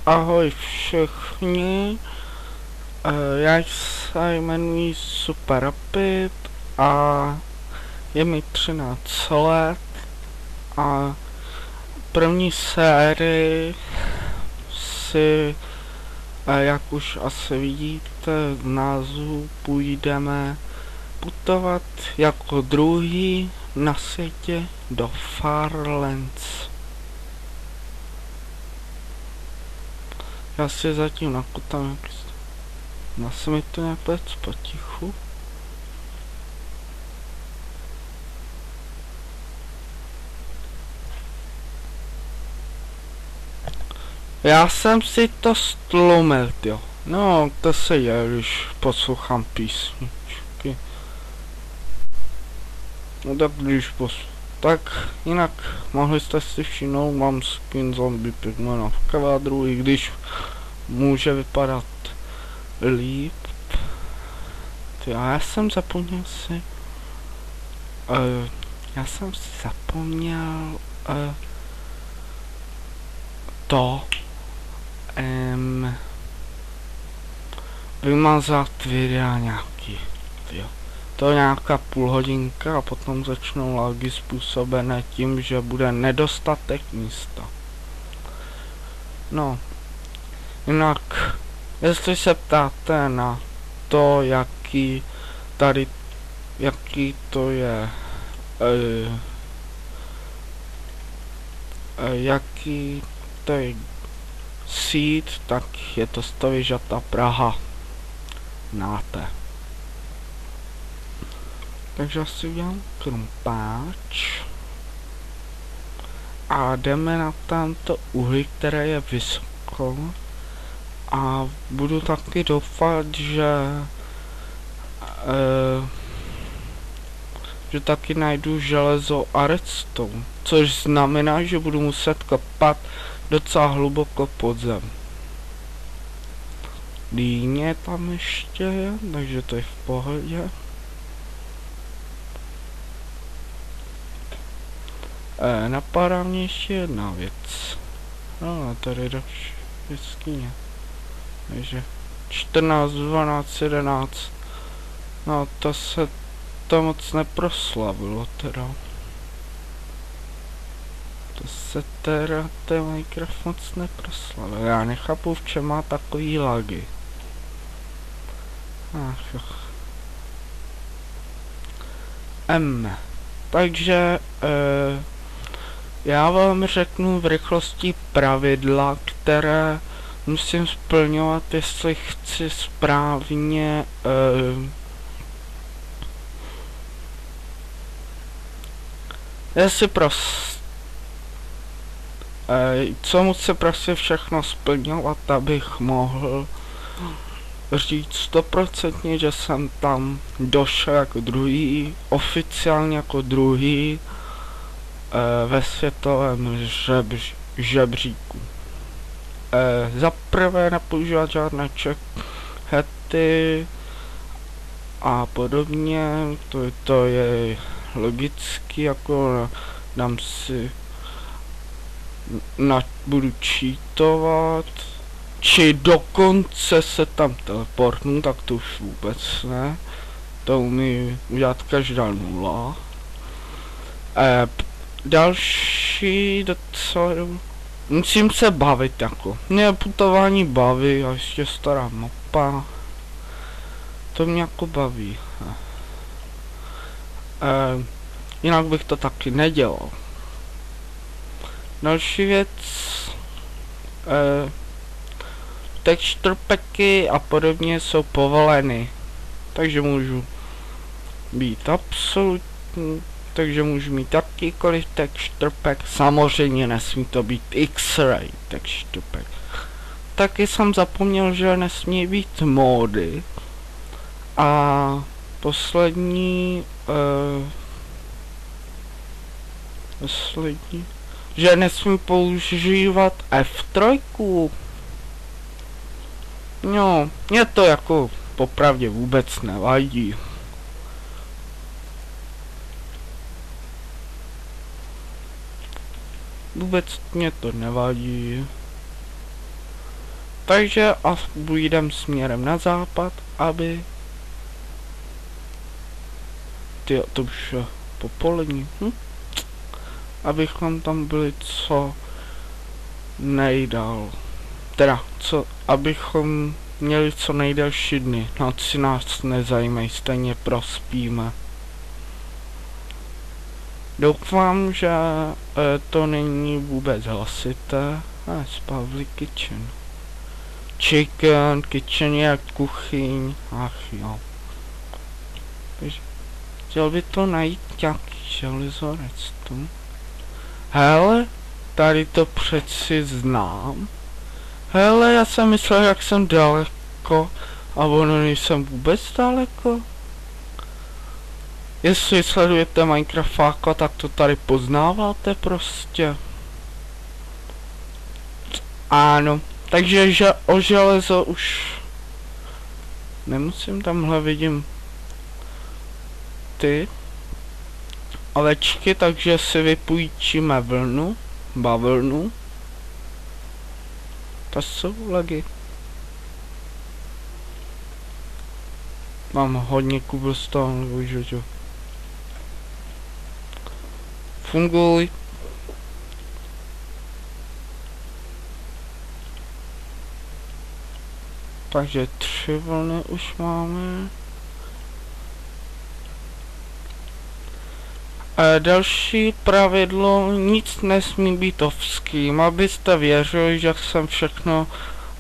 Ahoj všichni, já se jmenuji Super Rapid a je mi 13 let a první sérii si, jak už asi vidíte z názvu, půjdeme putovat jako druhý na světě do Farlands. Já si zatím nakutám, se mi to nějak plec potichu. Já jsem si to stlumil, jo. No, to se je, když poslouchám písničky. No tak tak jinak mohli jste si všimnout, mám skin zombie pigmana v kvádru, i když může vypadat líp. Já jsem zapomněl si... vymazat videa nějaký, jo. To je nějaká půl hodinka a potom začnou lagy způsobené tím, že bude nedostatek místa. No, jinak, jestli se ptáte na to, jaký to je, jaký to je seed, tak je to Stověžata Praha. Znáte. Takže asi udělám krumpáč a jdeme na tamto uhlí, které je vysoko, a budu taky doufat, že taky najdu železo a redstone, což znamená, že budu muset kopat docela hluboko pod zem. Dýně tam ještě je, takže to je v pohodě. Napadá mě ještě jedna věc. No, tady do jeskyně. Takže 14, 12, 11. No, to moc neproslavilo teda. To se teda ten Minecraft moc neproslavil. Já nechápu, v čem má takový lagy. Ach jo. Takže já vám řeknu v rychlosti pravidla, které musím splňovat, jestli chci správně co musím prostě všechno splňovat, abych mohl říct 100%, že jsem tam došel jako druhý, oficiálně jako druhý ve světovém žebříku. Za prvé nepoužívat žádné checkhaty a podobně, to je logicky, jako dám si, budu cheatovat, či dokonce se tam teleportnu, tak to už vůbec ne, to umí udělat každá nula. Další docela musím se bavit jako. Mě putování baví a ještě stará mapa. To mě jako baví. Jinak bych to taky nedělal. Další věc. Texture packy a podobně jsou povoleny. Takže můžu být absolutní. Takže můžu mít jakýkoliv texture pack, samozřejmě nesmí to být X-ray texture pack. Taky jsem zapomněl, že nesmí být módy. A poslední, že nesmí používat F3. No, mě to jako popravdě vůbec nevadí. Vůbec mě to nevadí. Takže a půjdem směrem na západ, aby... Tyjo, to už je popolední. Abychom tam byli co nejdál. Teda, abychom měli co nejdelší dny. Noci nás nezajímají, stejně prospíme. Doufám, že to není vůbec hlasité. Spavli kitchen. Kitchen je kuchyň. Ach jo. Chtěl by to najít nějaký železorec tu. Hele, tady to přeci znám. Hele, já jsem myslel, jak jsem daleko. A ono nejsem vůbec daleko. Jestli sledujete Minecraftáka, tak to tady poznáváte prostě. Ano, takže o železo už nemusím, tamhle vidím ty ovečky, takže si vypůjčíme bavlnu. To jsou legy. Mám hodně cobblestone, už funguj. Takže 3 vlny už máme. Další pravidlo, nic nesmí být ovským, abyste věřili, že jsem všechno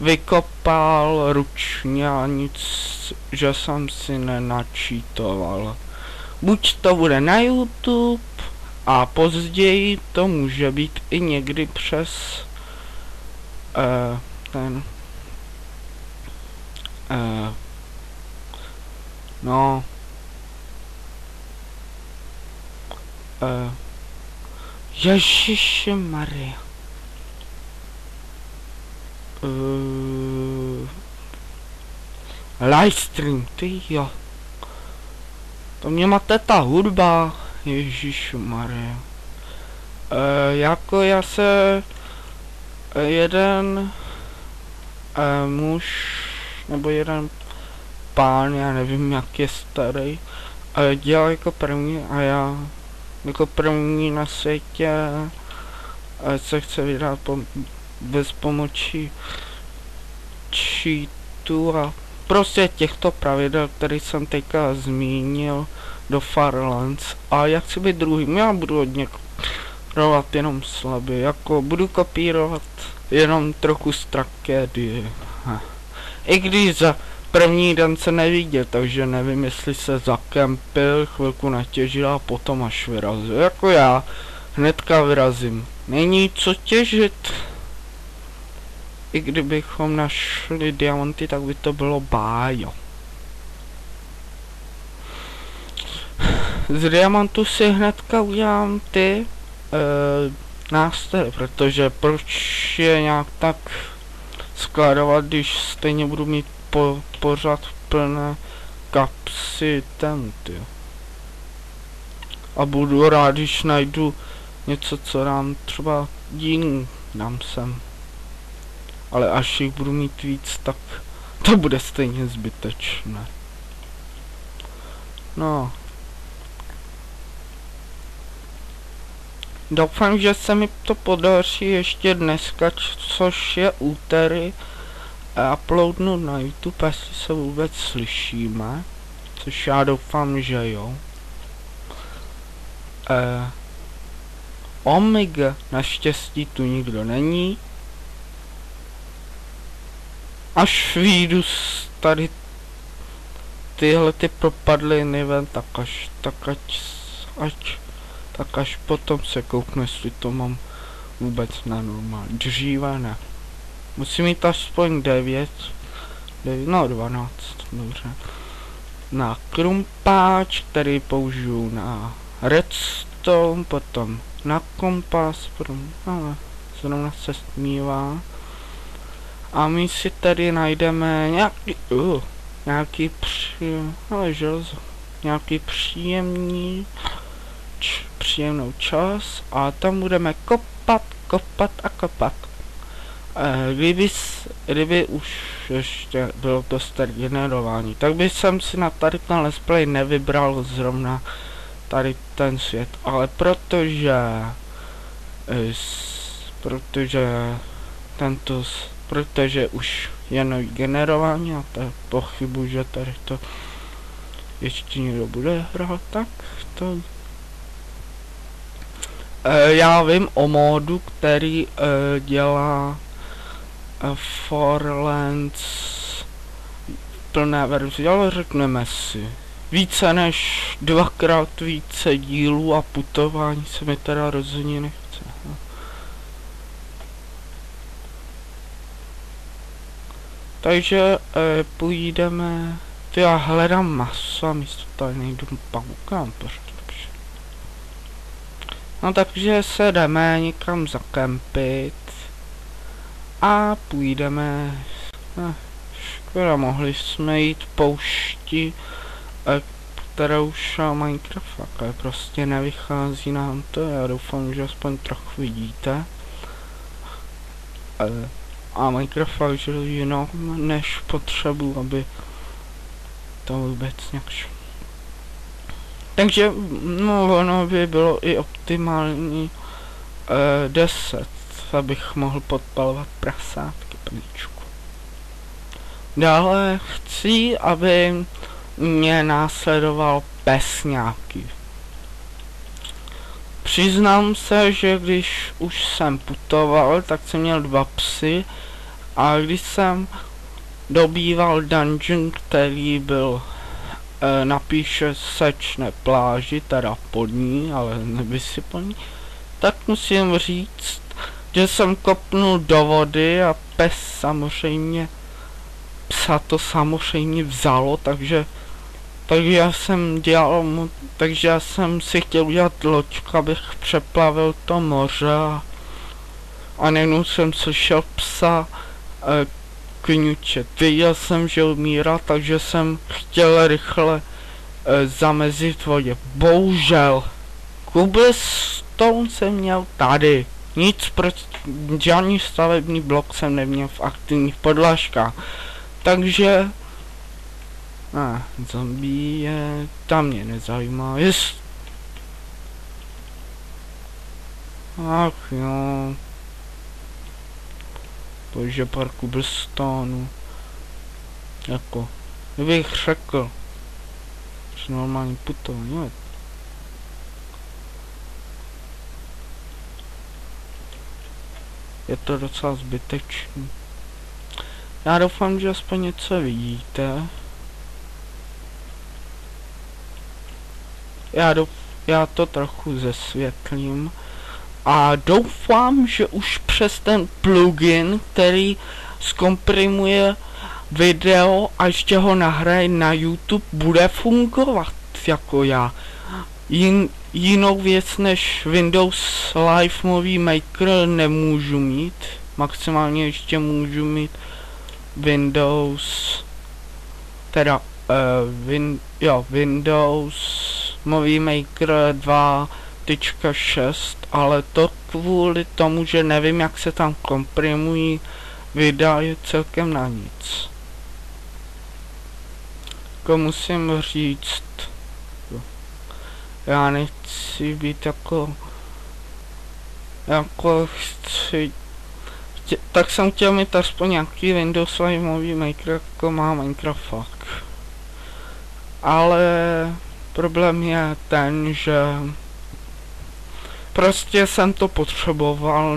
vykopal ručně a nic, že jsem si nenačítoval. Buď to bude na YouTube a později to může být i někdy přes Ježišmarja. Livestream, ty jo. To mě máte ta hudba. Ježišmarja. Jako já se jeden muž nebo jeden pán, já nevím jak je starý, dělal jako první a já jako první na světě se chce vydat bez pomoci cheatu a prostě těchto pravidel, které jsem teďka zmínil do Farlands. A jak chci být druhým, já budu hodně kopírovat jenom slabě, jako budu kopírovat jenom trochu z tragédie. I když za první den se neviděl, takže nevím, jestli se zakempil, chvilku natěžil a potom až vyrazil. Jako já, hnedka vyrazím. Není co těžit. I kdybychom našli diamanty, tak by to bylo bájo. Z diamantu si hnedka udělám ty nástroje, protože proč je nějak tak skladovat, když stejně budu mít pořád plné kapsy tenty. A budu rád, když najdu něco, co dám třeba dín dám sem. Ale až jich budu mít víc, tak to bude stejně zbytečné. No. Doufám, že se mi to podaří ještě dneska, což je úterý, uploadnout na YouTube, jestli se vůbec slyšíme, což já doufám, že jo. Omega, naštěstí tu nikdo není. Až vyjdu tady tyhle ty propadliny ven, tak až potom se kouknu, jestli to mám vůbec na normální. Dříve ne. Musím mít aspoň 9, no 12, dobře. Na krumpáč, který použiju na redstone, potom na kompas, ale zrovna se smívá. A my si tady najdeme nějaký příjemnou čas a tam budeme kopat. kdyby už ještě bylo to start generování, tak bych jsem si na tady ten let's play nevybral zrovna tady ten svět, ale protože už je nový generování a to pochybuji, že tady to ještě někdo bude hrát, tak to já vím o módu, který dělá Farlands plné verzi, ale řekneme si více než 2x více dílů a putování se mi teda rozhodně nechce. Takže půjdeme. Já hledám maso a místo tady nejdu paukám pořád. No takže se jdeme někam zakempit a půjdeme. Škoda, mohli jsme jít poušti, kterou šel Minecraft, ale prostě nevychází nám to. Já doufám, že aspoň trochu vidíte. A Minecraft fakt žil jinak než potřebu, aby to vůbec nějak šlo. Takže no, ono by bylo i optimální 10, abych mohl podpalovat prasátky plíčku. Dále chci, aby mě následoval pes nějaký. Přiznám se, že když už jsem putoval, tak jsem měl 2 psy a když jsem dobýval dungeon, který byl napíše sečné pláži, teda pod ní, ale nevysypaný, tak musím říct, že jsem kopnul do vody a psa to samozřejmě vzalo, takže já jsem si chtěl udělat loďku, abych přeplavil to moře a najednou jsem slyšel psa kňučet. Věděl jsem, že umírá, takže jsem chtěl rychle zamezit vodě. Bohužel, cobblestone jsem měl tady. Nic, žádný stavební blok jsem neměl v aktivních podlažkách. Takže zombie je, tam mě nezajímá. Ach jo. Bože, pár cobblestonů. Jako, kdybych řekl, že normální putování. Je to docela zbytečný. Já doufám, že aspoň něco vidíte. Já to trochu zesvětlím. A doufám, že už přes ten plugin, který zkomprimuje video a ještě ho nahraje na YouTube, bude fungovat jako já. Jinou věc než Windows Live Movie Maker nemůžu mít. Maximálně ještě můžu mít Windows, teda Windows Movie Maker 2.6, ale to kvůli tomu, že nevím, jak se tam komprimují videa, je celkem na nic. Jako musím říct, já nechci být jako chci, tak jsem chtěl mít aspoň nějaký Windows Live Movie Maker, jako má Minecraft fakt. Ale problém je ten, že prostě jsem to potřeboval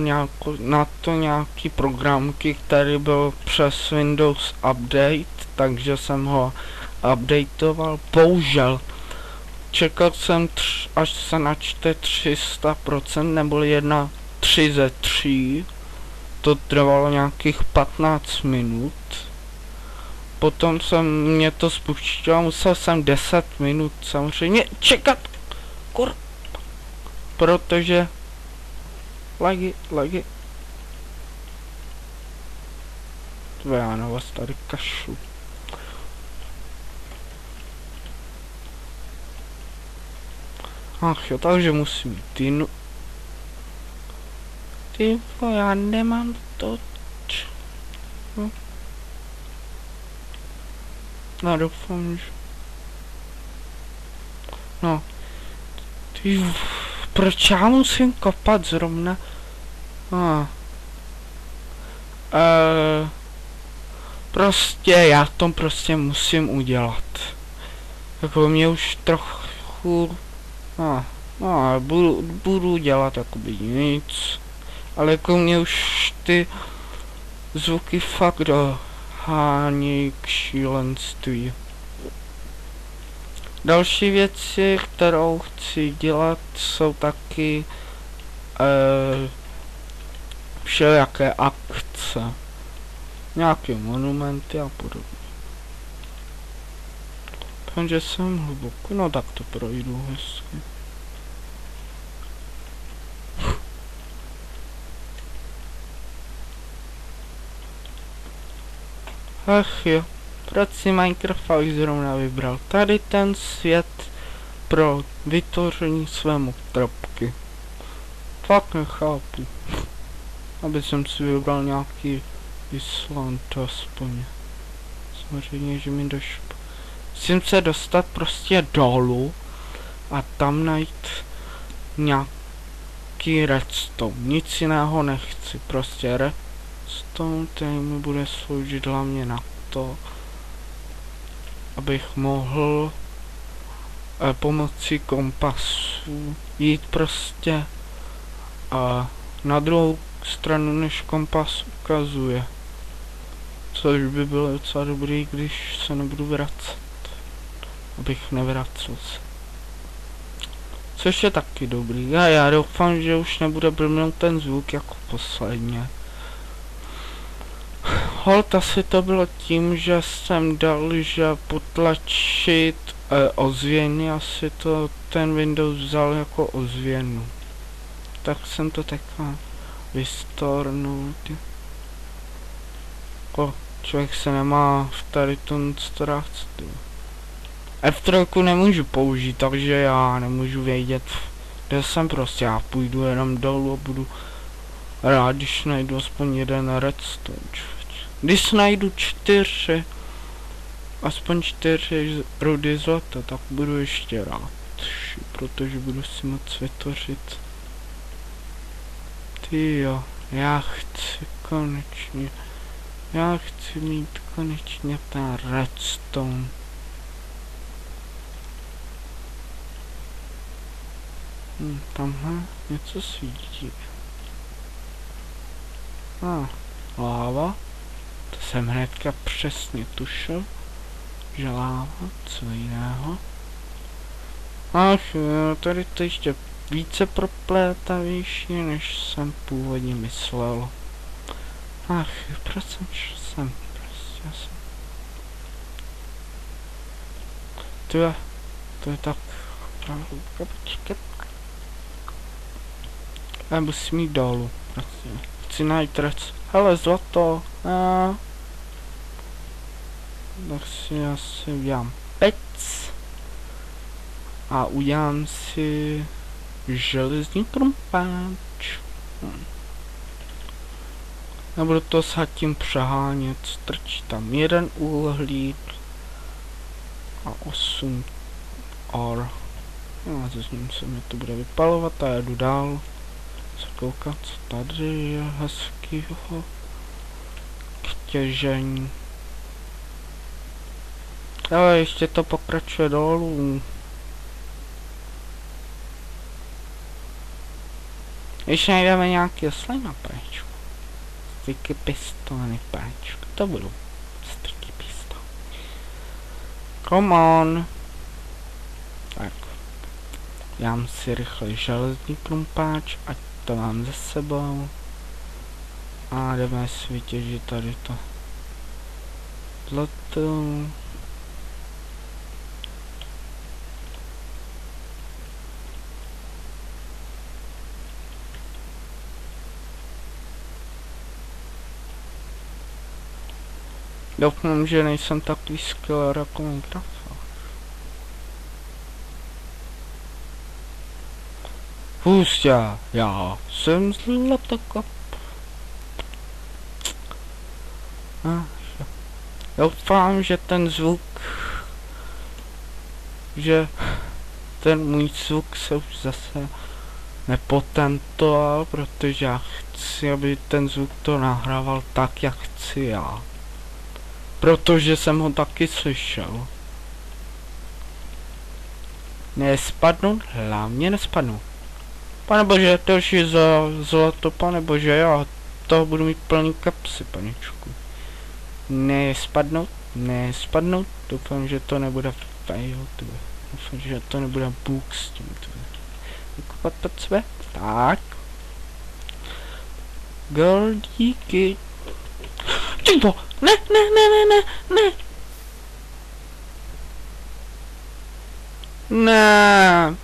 na to nějaký programky, který byl přes Windows Update, takže jsem ho updateoval. Bohužel čekal jsem až se načte 300%, neboli 3 ze 3. To trvalo nějakých 15 minut. Potom mě to spuštilo, musel jsem 10 minut samozřejmě čekat. Protože laggy. To já na vás tady kašlu. Ach jo, takže musím jít Ty já nemám to. No. Já doufám, že... No. Proč já musím kopat zrovna? Prostě já to prostě musím udělat. Jako mě už trochu... budu dělat jakoby nic. Ale jako mě už ty zvuky fakt dohání k šílenství. Další věci, kterou chci dělat, jsou taky všelijaké akce. Nějaké monumenty a podobně. Takže jsem hluboko, no tak to projdu hezky. Ach jo, proč si Minecraft zrovna vybral tady ten svět pro vytvoření své motropky? Fakt nechápu. Aby jsem si vybral nějaký Island aspoň. Samozřejmě, že mi došlo. Musím se dostat prostě dolů a tam najít nějaký redstone. Nic jiného nechci, prostě redstone, který mi bude sloužit hlavně na to, abych mohl pomocí kompasu jít prostě na druhou stranu, než kompas ukazuje. Což by bylo docela dobrý, když se nebudu vracet. Abych nevracel se. Což je taky dobrý. A já doufám, že už nebude blbnout ten zvuk jako posledně. Holt asi to bylo tím, že jsem dal, že potlačit ozvěny, asi to ten Windows vzal jako ozvěnu. Tak jsem to teďka vystornul. Člověk se nemá v tady tom ztrácet. F3 nemůžu použít, takže já nemůžu vědět, kde jsem, prostě já půjdu jenom dolů a budu rád, když najdu aspoň jeden redstone. Když najdu aspoň 4 rudy zlata, tak budu ještě rád, protože budu si moc vytvořit. Tyjo, já chci mít konečně ten redstone. Tamhle něco svítí. Láva. To jsem hnedka přesně tušil, že láva, co jiného. Ach jo, tady to ještě více proplétavější, než jsem původně myslel. Ach, proč jsem šel sem? Prostě jsem... To je tak... Počkat. Já musím jít dolů, prostě. Chci najít hele, zlato. Tak si asi udělám pec. A udělám si železný krumpáč. Nebudu to s tím přehánět, strčí tam 1 uhlík a 8 or. No a s ním se mi to bude vypalovat a jedu dál. Se koukat, co tady je hezkýho k těžení. Ale ještě to pokračuje dolů. Když najdeme nějaký slime péčku. Sticky pistony péčku. To budou sticky pistony. Come on. Tak. Dám si rychle železný krumpáč, ať to mám za sebou. A jdeme si vytěžit tady to zlato. Doufám, že nejsem takový skiller jako Minecraft. Hustě, já jsem zlatokop. Doufám, že ten zvuk, že ten můj zvuk se už zase nepotentoval, protože já chci, aby ten zvuk to nahrával tak, jak chci já. Protože jsem ho taky slyšel. Nespadnout, hlavně nespadnout. Pane bože, další za zlato, pane bože, já toho budu mít plný kapsy, paničku. Nespadnout, doufám, že to nebude fail, tebe. Doufám, že to nebude bůh s tím, tebe. Vykopat pod sebe, tak. Goldíky. Typo, ne. Ne.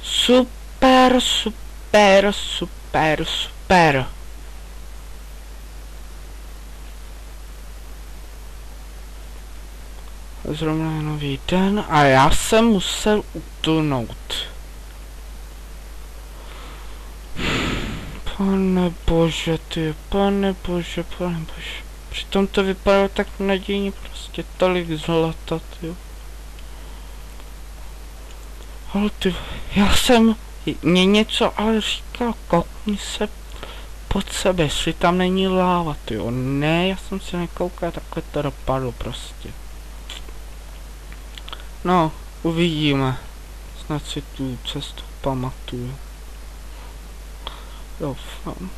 Super. Zrovna je nový den a já jsem musel utnout. Pane bože, pane bože. Přitom to vypadalo tak nadějně, prostě tolik zlata, ty. Ale ty, já jsem mě něco ale říkal, koukni se pod sebe, jestli tam není láva, ty. Ne, já jsem si nekoukal, takhle to dopadlo prostě. No, uvidíme. Snad si tu cestu pamatuju. Doufám.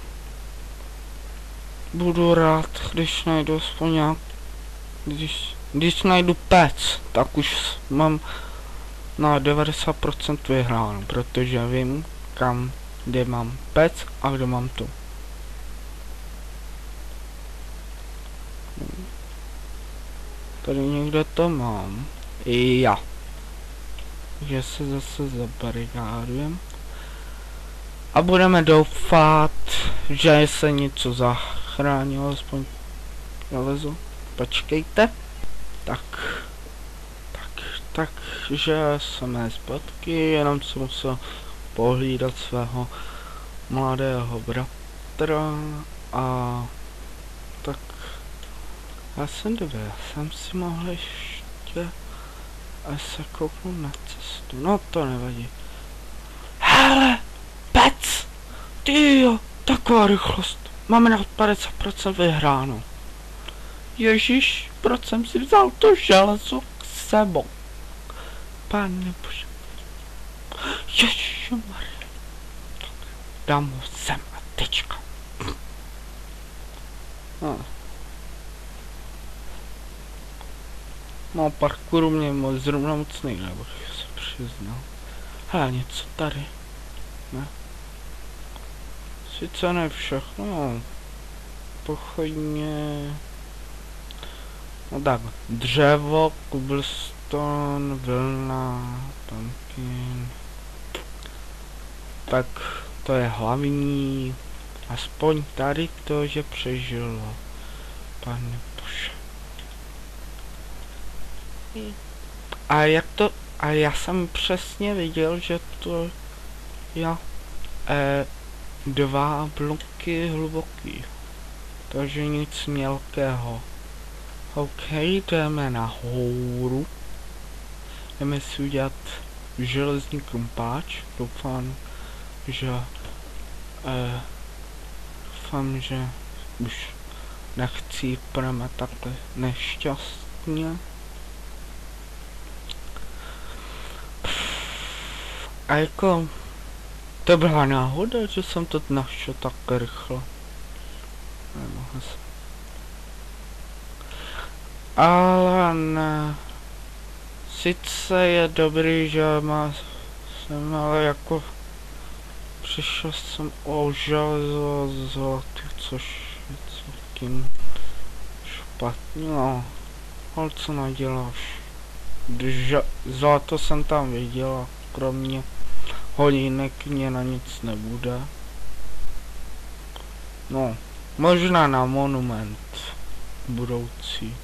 Budu rád, když najdu aspoň nějak... Když najdu pec, tak už mám na 90% vyhráno, protože vím, kde mám pec a kde mám tu. Tady někde to mám. I já. Že se zase zabarikádujem. A budeme doufat, že se něco zachránilo, aspoň nalezu. Počkejte. Takže jsme zpátky, jenom jsem musel pohlídat svého mladého bratra a tak já jsem si mohl ještě se kouknout na cestu, no to nevadí. Hele, pec, tyjo, taková rychlost, máme na 50% vyhráno. Ježíš, proč jsem si vzal to železo k sebou? Pane bože. Ježišmarja. Dám ho sem a tečka. No, parkouru mě moc zrovna moc nejde, bych se přiznal. Hele, něco tady. Ne. Sice ne všechno. Pochodně. No tak, dřevo, cobblestone, vlna, pumpkin. Tak to je hlavní. Aspoň tady to, že přežilo. Pane bože. A já jsem přesně viděl, že to je 2 bloky hluboký. Takže nic mělkého. OK, jdeme nahoru. Jdeme si udělat železný krumpáč. Doufám, že už nechci prama takhle nešťastně. A jako to byla náhoda, že jsem to našel tak rychle. Nemohl jsem. Ale ne. Sice je dobrý, že jsem, ale jako přišel jsem o železo a zlato, což je celkem špatně. No, ale co naděláš? Zlato jsem tam viděl a kromě hodinek mě na nic nebude. No, možná na monument budoucí.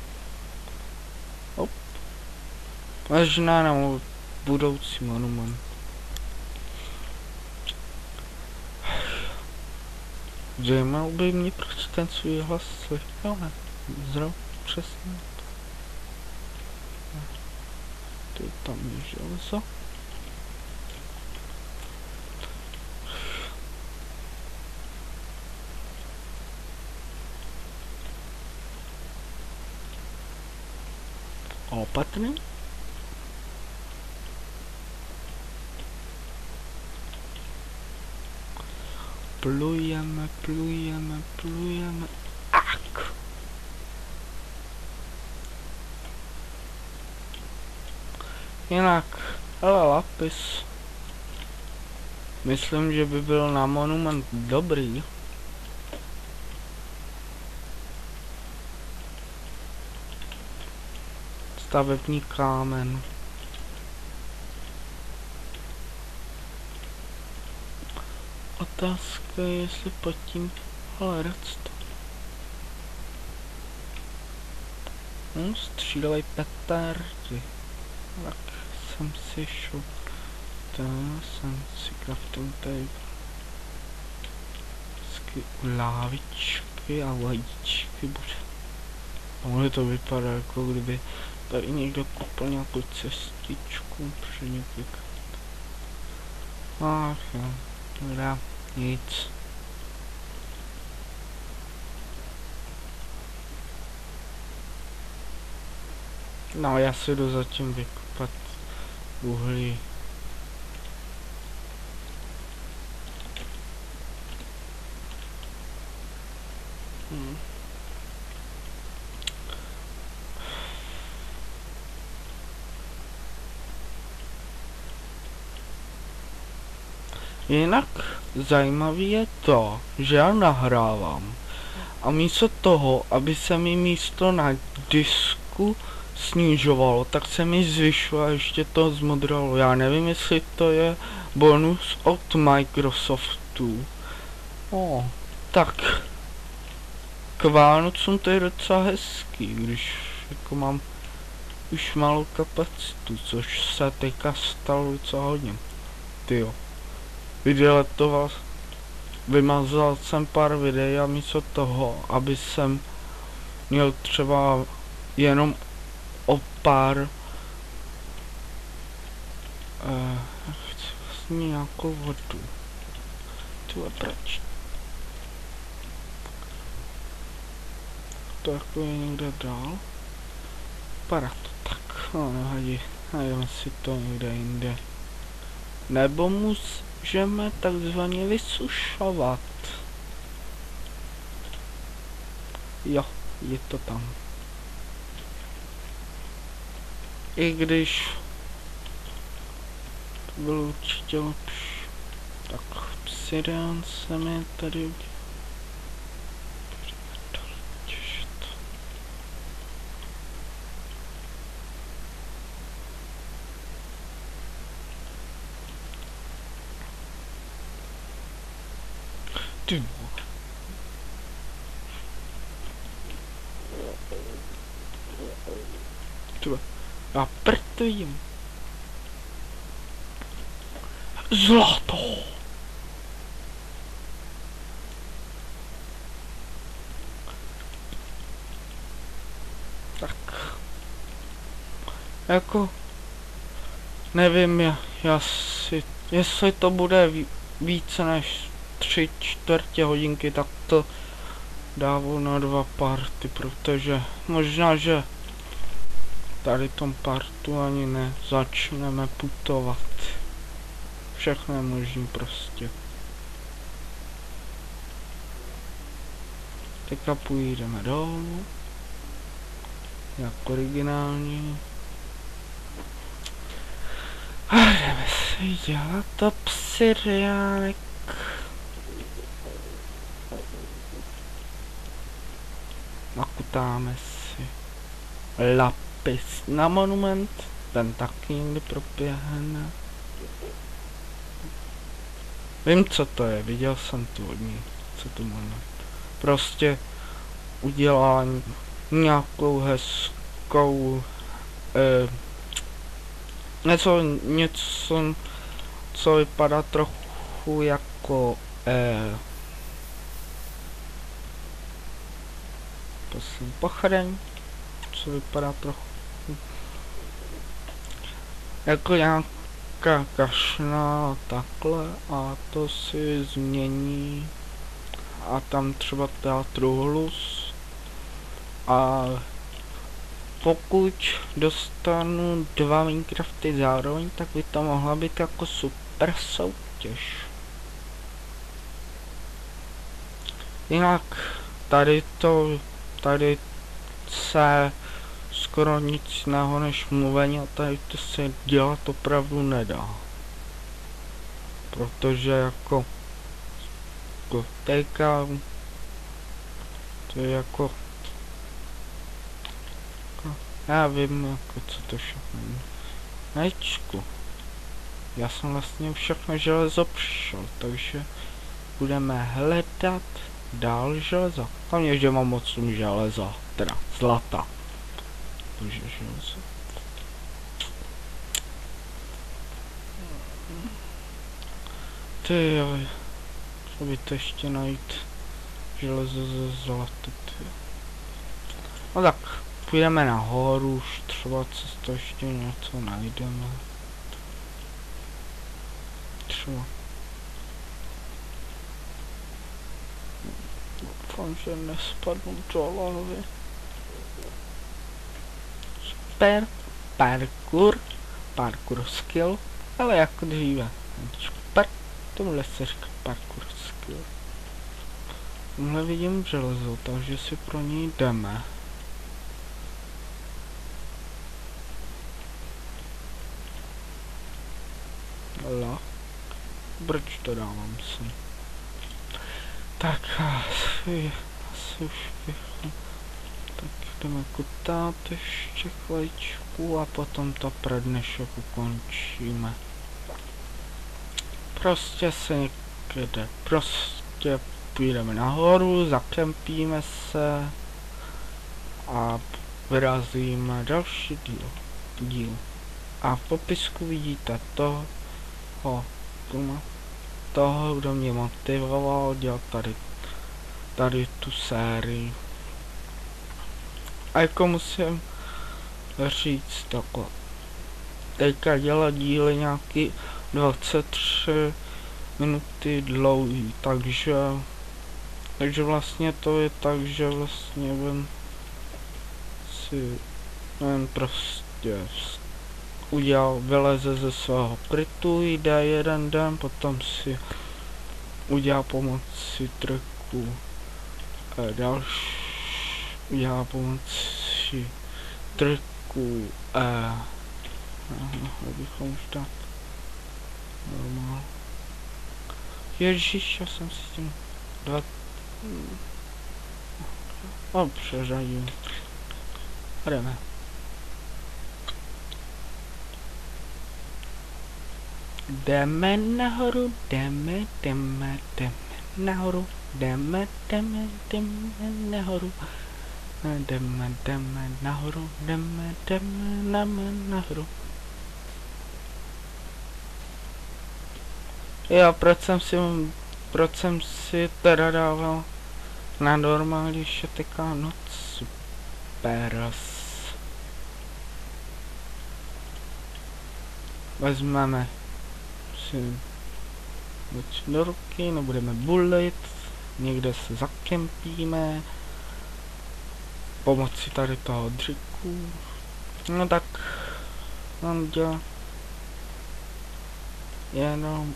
Možná na budoucí monument. Zajímalo by mě, proč ten svůj hlas slyšel, ne? Zrovna přesně. To tam je železo. Opatrně. Plujeme. Ak. Jinak, hele, lapis. Myslím, že by byl na monument dobrý. Stavební kámen. Otázka je, jestli pod tím... Ale redstone. Střílej petardy. Tak jsem si šel. To jsem si crafting table. Lávičky a vajíčky bude. Mohli to vypadá, jako kdyby tady někdo koupil nějakou cestičku při několik. Ach jo, dobrá, nic. No, já si jdu zatím vykopat uhlí. Jinak zajímavý je to, že já nahrávám a místo toho, aby se mi místo na disku snižovalo, tak se mi zvyšuje a ještě to zmodralo. Já nevím, jestli to je bonus od Microsoftu. Tak k Vánocům to je docela hezký, když jako mám už malou kapacitu, což se teďka stalo docela hodně. Tyjo. Vydiletoval, vymazal jsem pár videí a místo toho, aby jsem měl třeba jenom o pár chci vlastně nějakou vodu. Tyhle proč? To jako je někde dál. Vypadá to tak, no nevadí, najdeme si to někde jinde. Nebo můžeme takzvaně vysušovat. Jo, je to tam. I když to bylo určitě lepší. Tak obsidian se mi tady udělal. Ty. Tyhle. Já proto jim. Zlato. Tak. Jako. Nevím, já si, jestli to bude více než 3/4 hodinky, tak to dávám na 2 party, protože možná, že tady tom partu ani nezačneme putovat. Všechno je možný prostě. Teďka půjdeme dolů. Jak originální. A jdeme si dělat obsidiánek. Nakutáme si lapis na monument, ten taky někdy proběhne. Vím, co to je, viděl jsem tu hodně, co to monument. Prostě udělá nějakou hezkou, něco, co vypadá trochu jako, Prosím, pochreň, co vypadá trochu jako nějaká kašna takhle a to si změní a tam třeba dá truhlus a pokud dostanu 2 Minecrafty zároveň, tak by to mohla být jako super soutěž. Jinak tady se skoro nic jiného než mluvení a tady to se dělat opravdu nedá. Protože jako teďka to je jako já vím jako co to všechno je. Nečku. Já jsem vlastně všechno železo přišel, takže budeme hledat dál železo. Hlavně, že mám moc železa, teda zlata. Takže železo. Ty jo, co by to ještě najít železo ze zlata, ty. No tak, půjdeme nahoru, už třeba to ještě něco najdeme. Třeba. Doufám, že nespadnu do lavy. Super, parkour skill, ale jako dříve. Super, tohle se říká parkour skill. Tomhle vidím železo, takže si pro něj jdeme. Ala, proč to dávám sem? Tak asi už bychom. Tak jdeme kutat ještě chviličku a potom to pro dnešek ukončíme. Prostě se někde, prostě půjdeme nahoru, zakempíme se a vyrazíme další díl. A v popisku vidíte toho, kdo mě motivoval dělat tady tu sérii. A jako musím říct takhle. Teďka dělat díly nějaký 23 minuty dlouhý, takže vlastně to je tak, že vlastně prostě vyleze ze svého krytu, jde jeden den, potom si udělá pomocí triku udělá pomocí triku bychom už dát normál. Ježíš, já jsem si s tím přeřadil. Jdeme. Jdeme nahoru, jdeme nahoru, jdeme nahoru. Jdeme nahoru, jdeme nahoru. Jo, proč jsem si teda dával na normální ještě teďka noc super. Vezmeme si do ruky, nebudeme bulit, někde se zakempíme pomocí tady toho dřiku. No tak mám dělat jenom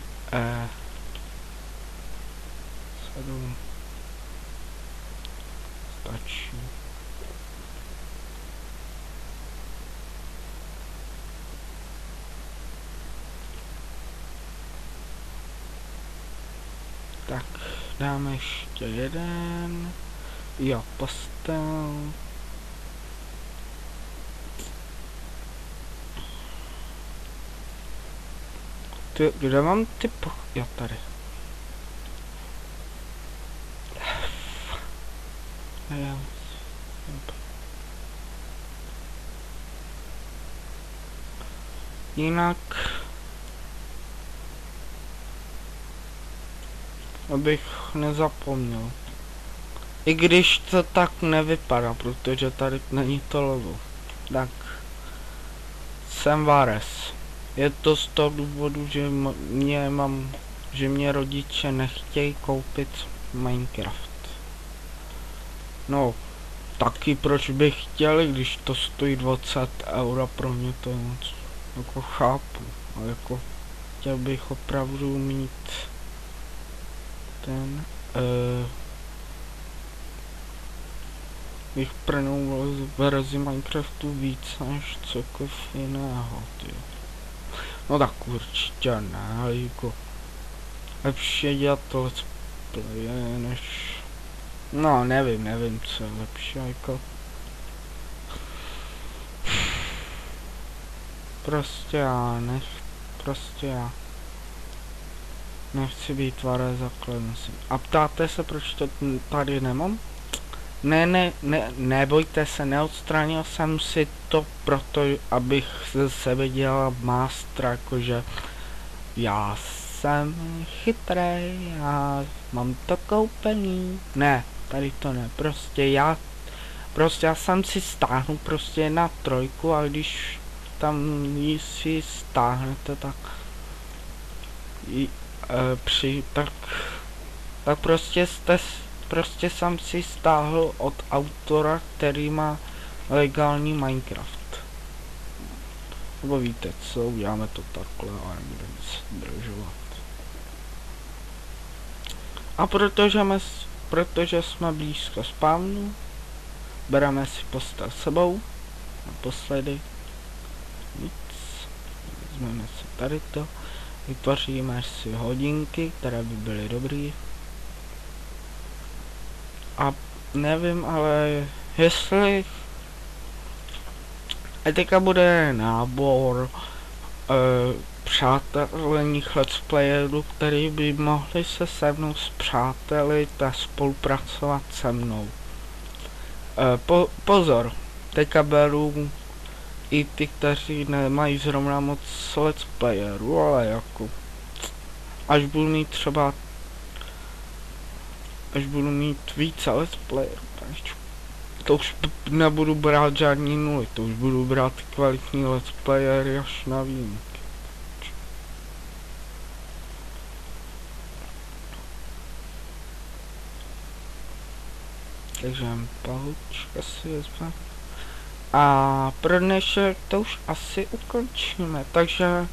7 stačí. Tak, dáme ještě jeden. Jo, postel. Kde mám ty jo, tady. Jinak abych nezapomněl. I když to tak nevypadá, protože tady není to logo. Tak. Jsem Vares. Je to z toho důvodu, že mě rodiče nechtějí koupit Minecraft. No, taky proč bych chtěl, když to stojí 20 euro, pro mě to moc jako chápu. A jako chtěl bych opravdu mít ten bych prnul verzi Minecraftu víc než cokoliv jiného, ty. No tak určitě ne, jako lepší je dělat to let's play, než... No nevím, co je lepší, jako... Prostě já nechci být Vares a Clemensy. A ptáte se, proč to tady nemám? Nebojte se, neodstranil jsem si to proto, abych ze sebe dělal mástra, jakože já jsem chytrý, já mám to koupený. Ne, tady to ne, prostě já jsem si stáhnu prostě na 3 a když tam ji si stáhnete, tak tak prostě jsem si stáhl od autora, který má legální Minecraft. Nebo víte co, uděláme to takhle a nebudeme se zdržovat. A protože jsme blízko spawnu, bereme si postel sebou. Naposledy. Nic. Vezmeme si tady to. Vytvoříme si hodinky, které by byly dobrý. A nevím, ale jestli teďka bude nábor přátelných let's playerů, který by mohli se mnou spřátelit a spolupracovat se mnou. Pozor, teďka beru i ty, kteří nemají zrovna moc let's playerů, ale jako až budu mít více let's playerů, to už nebudu brát žádný nuly, to už budu brát kvalitní let's playery až na výjimky. Takže pahučka si vezme. A pro dnešek to už asi ukončíme, takže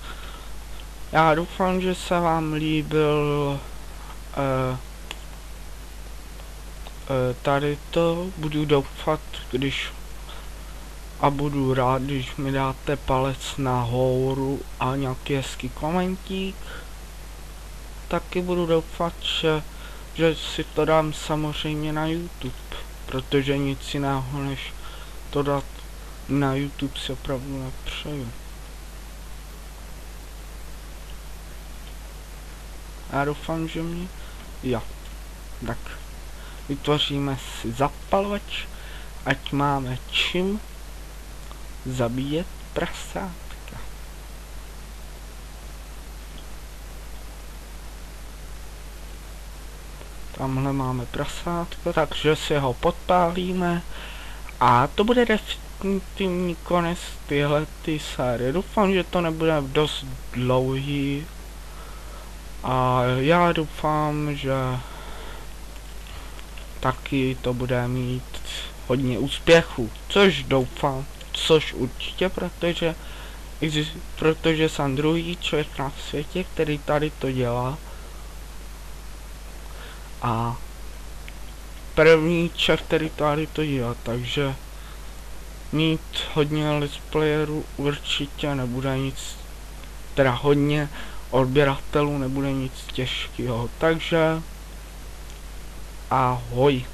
já doufám, že se vám líbil tady to, budu doufat, budu rád, když mi dáte palec nahoru a nějaký hezký komentík. Taky budu doufat, že si to dám samozřejmě na YouTube, protože nic jiného než to dát na YouTube si opravdu nepřeju. Já doufám, že mě... Jo. Tak. Vytvoříme si zapalovač, ať máme čím zabíjet prasátka. Tamhle máme prasátko, takže si ho podpálíme a to bude definitivní konec ty série. Doufám, že to nebude dost dlouhý a já doufám, že taky to bude mít hodně úspěchů, což určitě, protože jsem druhý člověk na světě, který tady to dělá. A první člověk, který tady to dělá, takže mít hodně let's playerů určitě nebude nic, teda hodně odběratelů nebude nic těžkého, takže ahoj.